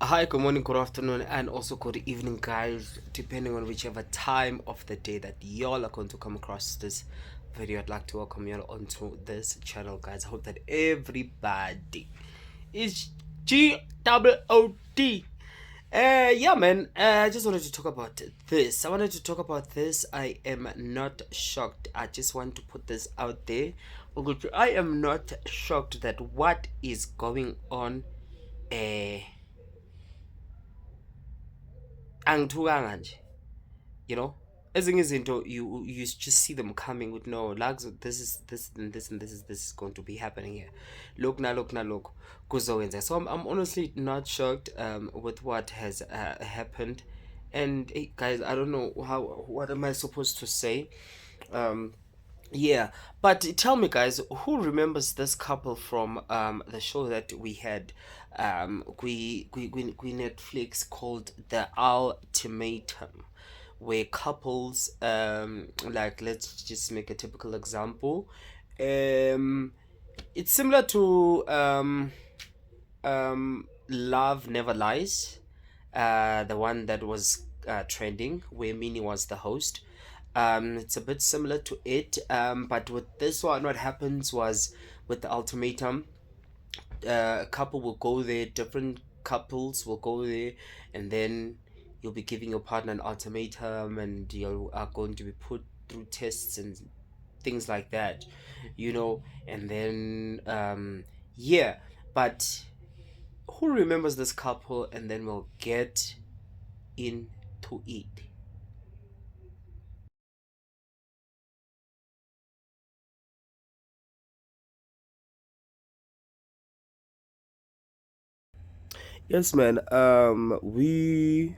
Hi, good morning, good afternoon, and also good evening, guys, depending on whichever time of the day that y'all are going to come across this video. I'd like to welcome y'all onto this channel, guys. I hope that everybody is GOOD. Yeah, man. I just wanted to talk about this. I am not shocked. I just want to put this out there. I am not shocked that what is going on. Angithukanga nje, you know, ezinye izinto you just see them coming with no lags. This and this and this is going to be happening here. Look na look kuzowenza. So I'm honestly not shocked with what has happened. And hey, guys, I don't know what am I supposed to say. um yeah, but tell me, guys, who remembers this couple from the show that we had, Netflix, called The Ultimatum, where couples, like, let's just make a typical example. It's similar to Love Never Lies, the one that was trending, where Minnie was the host. It's a bit similar to it, but with this one, what happens was, with the ultimatum, a couple will go there, different couples will go there, and then you'll be giving your partner an ultimatum, and you are going to be put through tests and things like that, and then yeah, but who remembers this couple? And then we'll get into it. Yes, man. We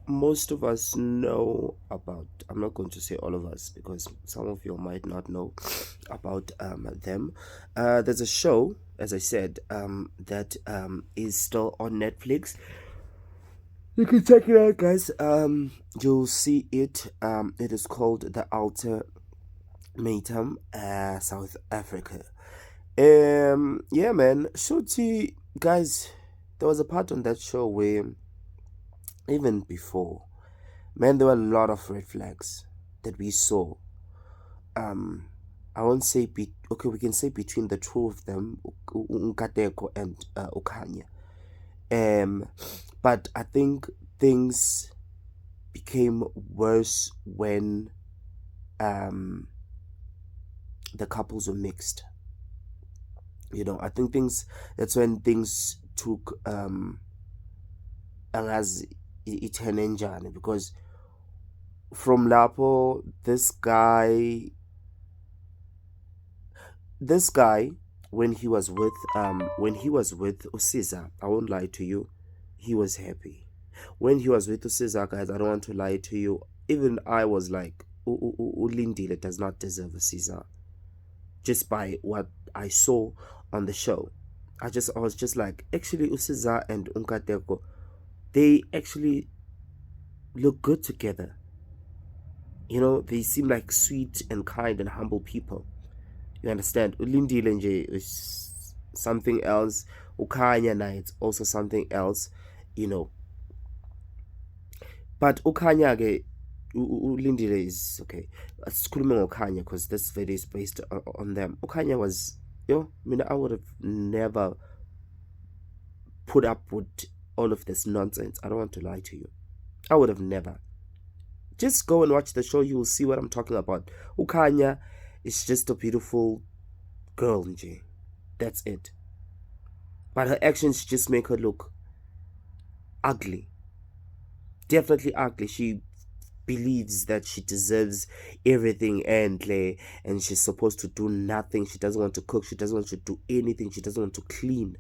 Most of us know about. I'm not going to say all of us because some of you might not know about them. There's a show, as I said, that is still on Netflix. You can check it out, guys. You'll see it. It is called The Ultimatum, South Africa. Yeah, man. Shorty, guys, there was a part on that show where, even before, man, there were a lot of red flags that we saw. Um, I won't say okay. We can say between the two of them, Nkateko and Khanya. Um, but I think things became worse when the couples were mixed. I think that's when things took angazi ithene njani, because from Lapo, this guy, when he was with Usiza, I won't lie to you, he was happy. When he was with Usiza, guys, I don't want to lie to you, even I was like, Ulindile does not deserve Usiza, just by what I saw on the show. I was just like, actually, Usiza and Nkateko, they actually look good together. They seem like sweet and kind and humble people. You understand? Ulindile nje is something else. Ukhanya na, it's also something else, you know. But Ukhanya ke, Ulindile is okay. Sikhulume ngoKhanya because this video is based on them. Ukhanya was, I would have never put up with all of this nonsense. I don't want to lie to you. I would have never. Just go and watch the show. You will see what I'm talking about. Ukhanya is just a beautiful girl, nje. That's it. But her actions just make her look ugly. Definitely ugly. She believes that she deserves everything, and she's supposed to do nothing. She doesn't want to cook. She doesn't want to do anything. She doesn't want to clean.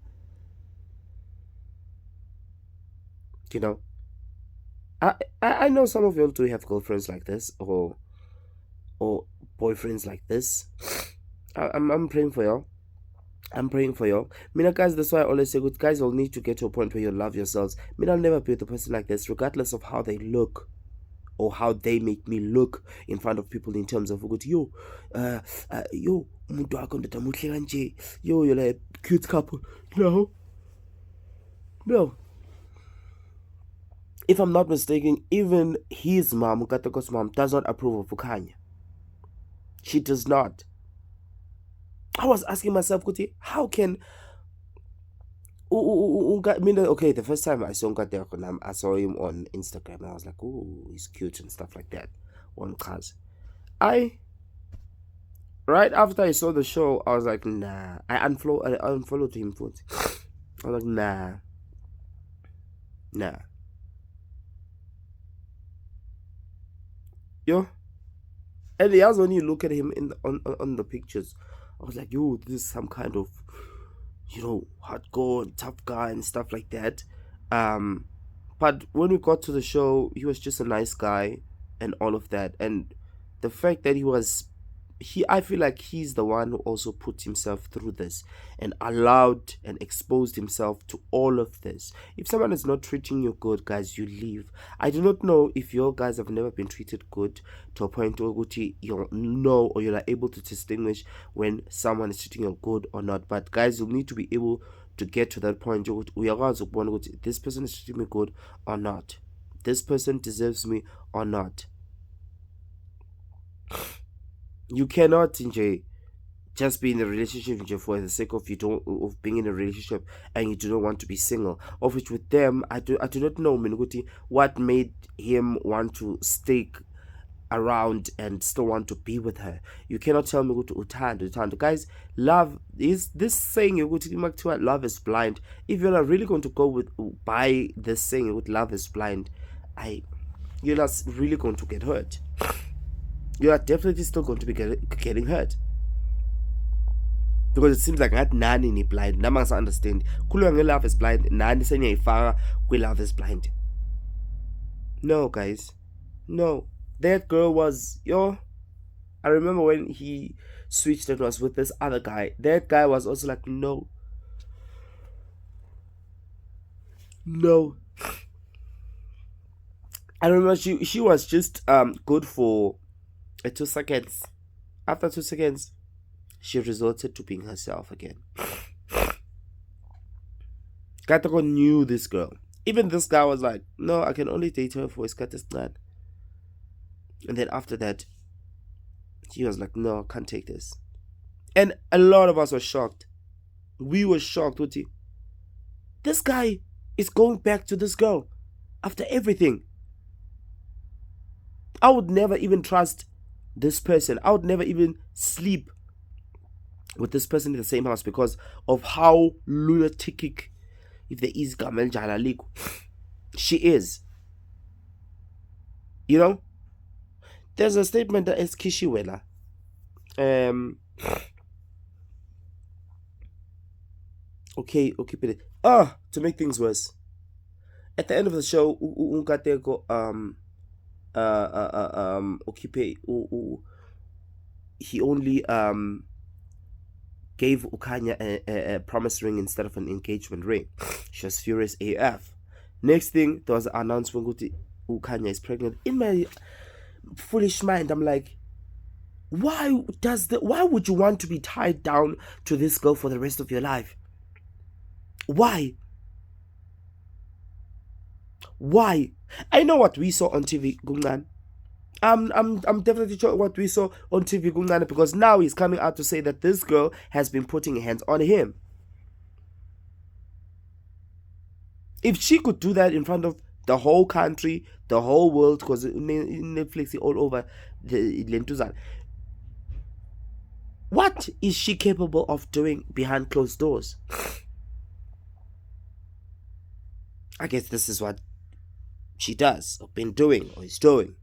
I know some of y'all do have girlfriends like this, or boyfriends like this. I'm praying for y'all. I'm praying for y'all. Mina, guys, that's why I always say, good guys will need to get to a point where you love yourselves. Mina, I'll never be with a person like this, regardless of how they look or how they make me look in front of people, in terms of yo, umuntu wakho ndoda muhle kanje, yo, you're like a cute couple. No. if I'm not mistaken, even his mom, Nkateko's mom, does not approve of Khanya. She does not. I was asking myself, Kuti, how can okay, the first time I saw Nkateko, I saw him on Instagram and I was like, oh, he's cute and stuff like that. On cars. Right after I saw the show, I was like, nah. I unfollowed him. I was like, nah. Yo. And the other when you look at him on the pictures, I was like, yo, this is some kind of, hardcore and tough guy and stuff like that. But when we got to the show, he was just a nice guy and all of that. And the fact that I feel like he's the one who also put himself through this and allowed and exposed himself to all of this. If someone is not treating you good, guys, you leave. I do not know if your guys have never been treated good to a point where you know or you're able to distinguish when someone is treating you good or not. But guys, you'll need to be able to get to that point where this person is treating me good or not. This person deserves me or not. You cannot just be in a relationship for the sake of being in a relationship and you do not want to be single. Of which with them, I do not know what made him want to stick around and still want to be with her. You cannot tell me utando. Guys, love is this saying love is blind. If you're not really going to go by this saying with love is blind, you're not really going to get hurt. You are definitely still going to be getting hurt. Because it seems like that nani ni blind. Namanga understand. Kulwa love is blind. Nani senya ifara kwi love is blind. No, guys. No. That girl was I remember when he switched and was with this other guy. That guy was also like, no. I remember she was just good for 2 seconds. After 2 seconds, she resorted to being herself again. Nkateko knew this girl. Even this guy was like, no, I can only date her for Iskatistan. And then after that, he was like, no, I can't take this. And a lot of us were shocked. We were shocked, Uti. This guy is going back to this girl after everything. I would never even trust this person. I would never even sleep with this person in the same house because of how lunatic, if there is Gamel Jalaliku, she is. There's a statement that is Kishiwela. Okay, to make things worse, at the end of the show, Nkateko he only gave Khanya a promise ring instead of an engagement ring. She was furious AF. Next thing, there was an announcement that Khanya is pregnant. In my foolish mind, I'm like, why would you want to be tied down to this girl for the rest of your life? Why? I know what we saw on TV, Gungan. I'm definitely sure what we saw on TV, Gungan, because now he's coming out to say that this girl has been putting hands on him. If she could do that in front of the whole country, the whole world, because Netflix is all over the Lentuzan, what is she capable of doing behind closed doors? I guess this is what she does, or been doing, or is doing.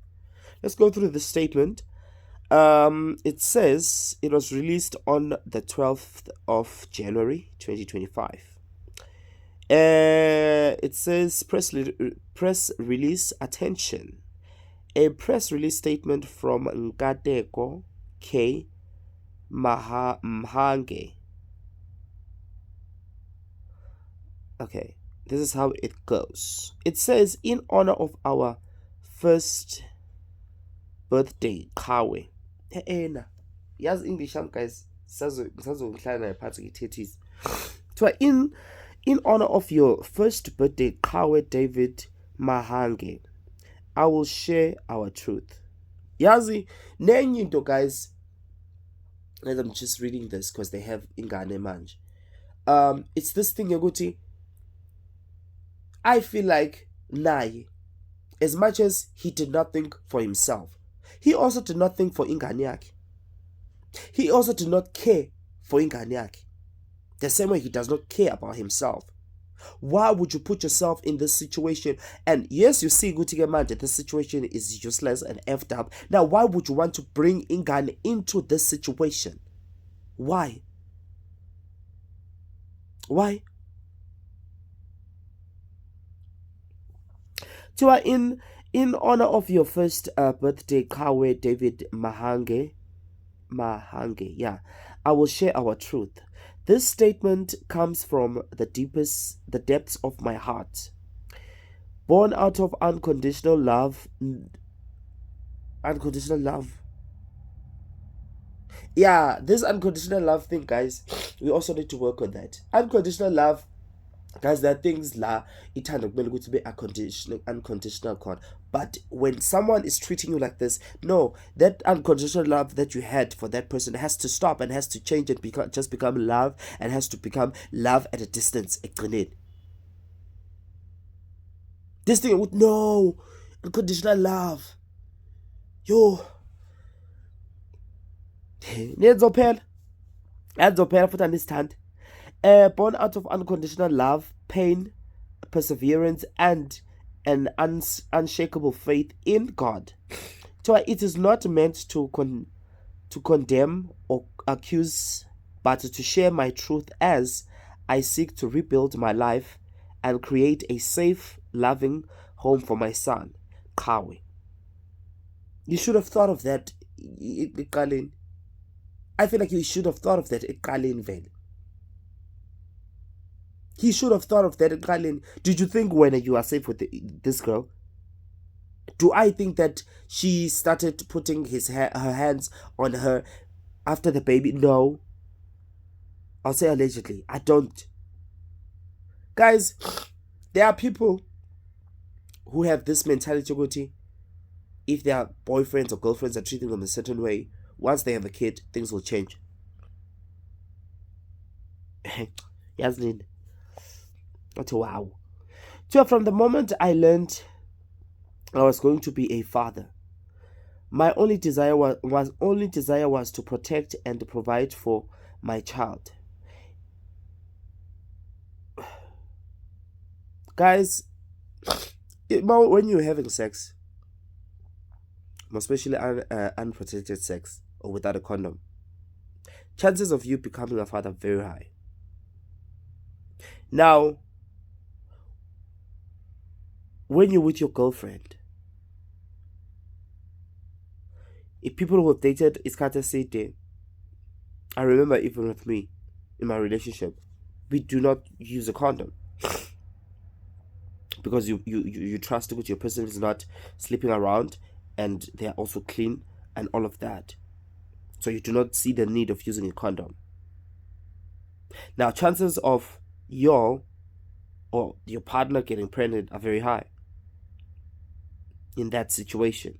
Let's go through the statement. It says it was released on the 12th of January 2025. It says press release attention. A press release statement from Nkateko K. Mhange. Okay, this is how it goes. It says, in honor of our first birthday, Kawe. Yes, English, guys. So in honor of your first birthday, Kawe David Mahange. I will share our truth. Yazi, nenye into guys, as I'm just reading this because they have ingane manje. It's this thing yokuthi I feel like naye, as much as he did not think for himself, he also did not think for ingane yakhe. He also did not care for ingane yakhe. The same way he does not care about himself. Why would you put yourself in this situation? And yes, you see, Gutige Manje, this situation is useless and effed up. Now, why would you want to bring Ingane into this situation? Why? Why? Tiwa, in honor of your first birthday, Kawe David Mahange, yeah, I will share our truth. This statement comes from the depths of my heart. Born out of unconditional love. Unconditional love. Yeah, this unconditional love thing, guys, we also need to work on that. Unconditional love, guys, there are things la ithanda kumele ukuthi be unconditional con. But when someone is treating you like this, no, that unconditional love that you had for that person has to stop and has to change and become love, and has to become love at a distance. This thing with no unconditional love. Yo. Niyazophela futhi andisithandi. Born out of unconditional love, pain, perseverance, and an unshakable faith in God. So it is not meant to condemn or accuse, but to share my truth as I seek to rebuild my life and create a safe, loving home for my son, Kawe. You should have thought of that, Kalin. I feel like you should have thought of that, Kalin Vale. He should have thought of that, Kalin. Did you think when you are safe with this girl? Do I think that she started putting her hands on her after the baby? No. I'll say allegedly. I don't. Guys, there are people who have this mentality, if their boyfriends or girlfriends are treating them a certain way, once they have a kid, things will change. Yasmin. Wow. So from the moment I learned I was going to be a father, my only desire was to protect and provide for my child. Guys, when you're having sex, especially unprotected sex or without a condom, chances of you becoming a father are very high. Now, when you're with your girlfriend, if people who have dated Iskata Sete, I remember even with me in my relationship, we do not use a condom because you trust that your person is not sleeping around and they are also clean and all of that. So you do not see the need of using a condom. Now, chances of your partner getting pregnant are very high in that situation.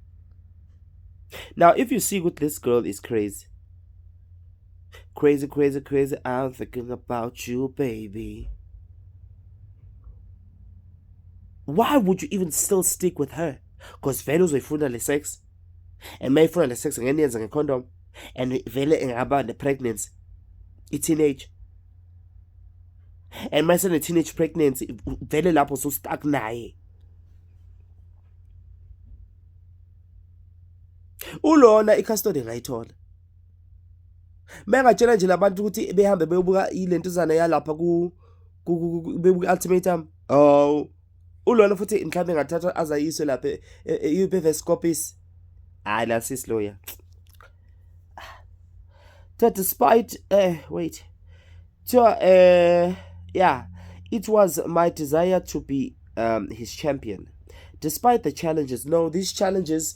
Now, if you see what this girl is crazy, I'm thinking about you, baby. Why would you even still stick with her? Because Venus will find sex, and may find sex and a condom, and vele about the pregnancy, it's teenage. And my son a teenage pregnancy, vele lapho so stuck naye. Ulona i-custody ngayithola. Mengatshela nje labantu ukuthi behambe beyobuka ilentuzana yalapha bebuka ultimatum. Oh, ulona futhi mhlambe ngathatha azayiswe lapha eUpevescopis. Hayi la sis lawyer. That despite yeah, it was my desire to be his champion. Despite the challenges, no, these challenges,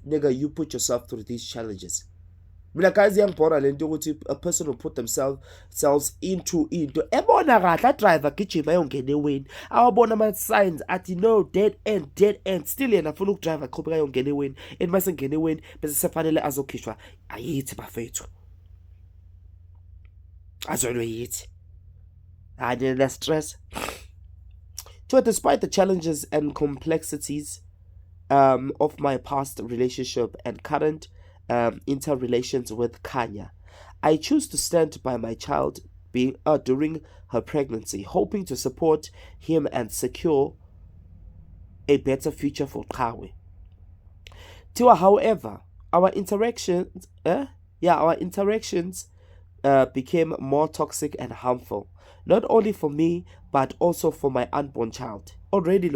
nigga, you put yourself through these challenges. mina guys iyangibhora lento ukuthi a person will put themselves into ebona kahle adrive agijima ayongena eweni awabona ama-signs athi no dead end still yena afuna ukudrive aqhubeka ayongena eweni and mase ngena eweni bese sefanele azokhishwa ayithi bafethu azolwe yithi the stress. So despite the challenges and complexities of my past relationship and current interrelations with Khanya, I choose to stand by my child during her pregnancy, hoping to support him and secure a better future for Kawe. However, our interactions became more toxic and harmful, not only for me but also for my unborn child. Already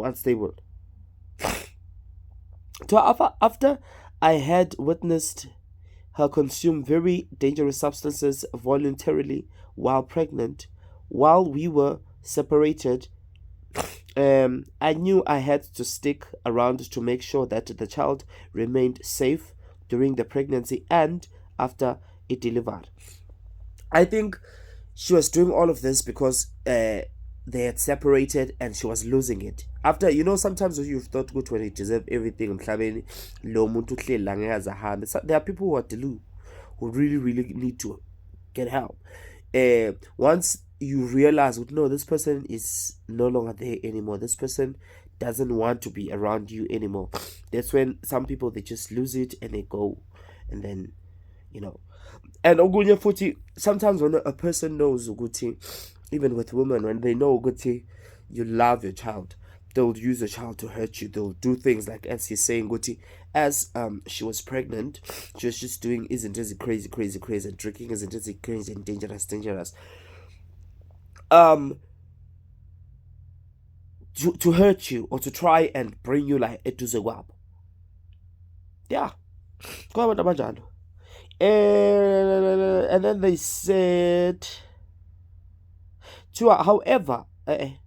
unstable. After I had witnessed her consume very dangerous substances voluntarily while pregnant, while we were separated, I knew I had to stick around to make sure that the child remained safe during the pregnancy and after it delivered. I think she was doing all of this because they had separated and she was losing it. After, sometimes you've thought good when you deserve everything, there are people who are delulu, who really, really need to get help. Once you realize, no, this person is no longer there anymore, this person doesn't want to be around you anymore, that's when some people, they just lose it and they go, and then and ogunye futhi, sometimes when a person knows ukuthi, even with women, when they know ukuthi you love your child, they'll use the child to hurt you. They'll do things like, as he's saying, Guti, as she was pregnant, she was just doing isn't it crazy, and drinking isn't it crazy and dangerous. To hurt you or to try and bring you like eduze kwabo. Yeah. And then they said, however, I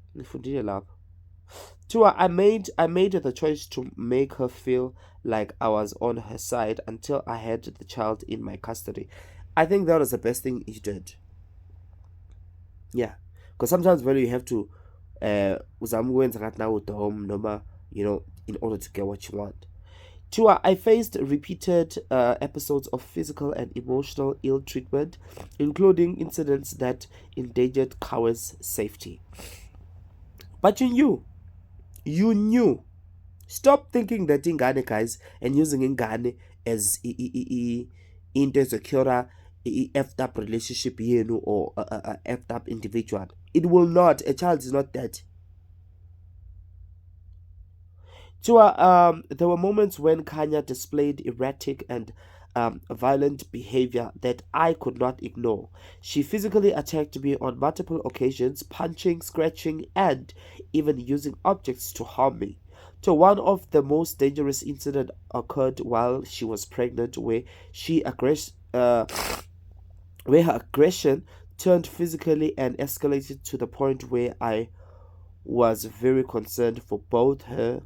made the choice to make her feel like I was on her side until I had the child in my custody. I think that was the best thing he did. Yeah, because sometimes when you have to with the home, in order to get what you want. I faced repeated episodes of physical and emotional ill treatment, including incidents that endangered Kawe's safety. But you knew. Stop thinking that ingane, guys, and using ingane as into secure effed up relationship, or a effed up individual. It will not. A child is not that. There were moments when Khanya displayed erratic and violent behavior that I could not ignore. She physically attacked me on multiple occasions, punching, scratching, and even using objects to harm me. So one of the most dangerous incidents occurred while she was pregnant, where where her aggression turned physically and escalated to the point where I was very concerned for both her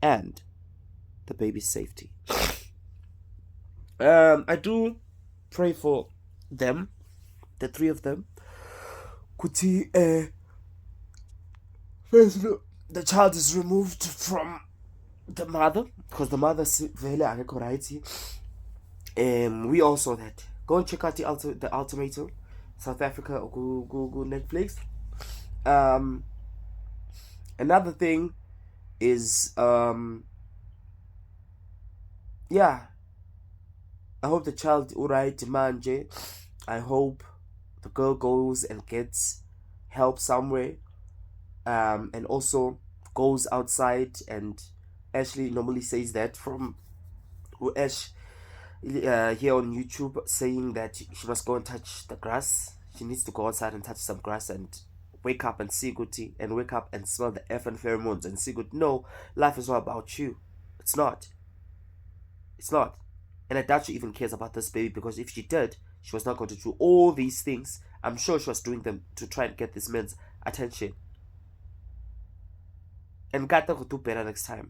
and the baby's safety. I do pray for them, the three of them. Kuti, the child is removed from the mother, because the mother is very right. We also that. Go and check out the Ultimatum, South Africa, or go Netflix. Another thing is yeah, I hope the child alright manje. I hope the girl goes and gets help somewhere, and also goes outside. And Ashley normally says that from Ash here on YouTube, saying that she must go and touch the grass. She needs to go outside and touch some grass and wake up and see good tea, and wake up and smell the effing pheromones and see good. No, life is all about you. It's not. It's not. And I doubt she even cares about this baby, because if she did, she was not going to do all these things. I'm sure she was doing them to try and get this man's attention. And Nkateko will do better next time.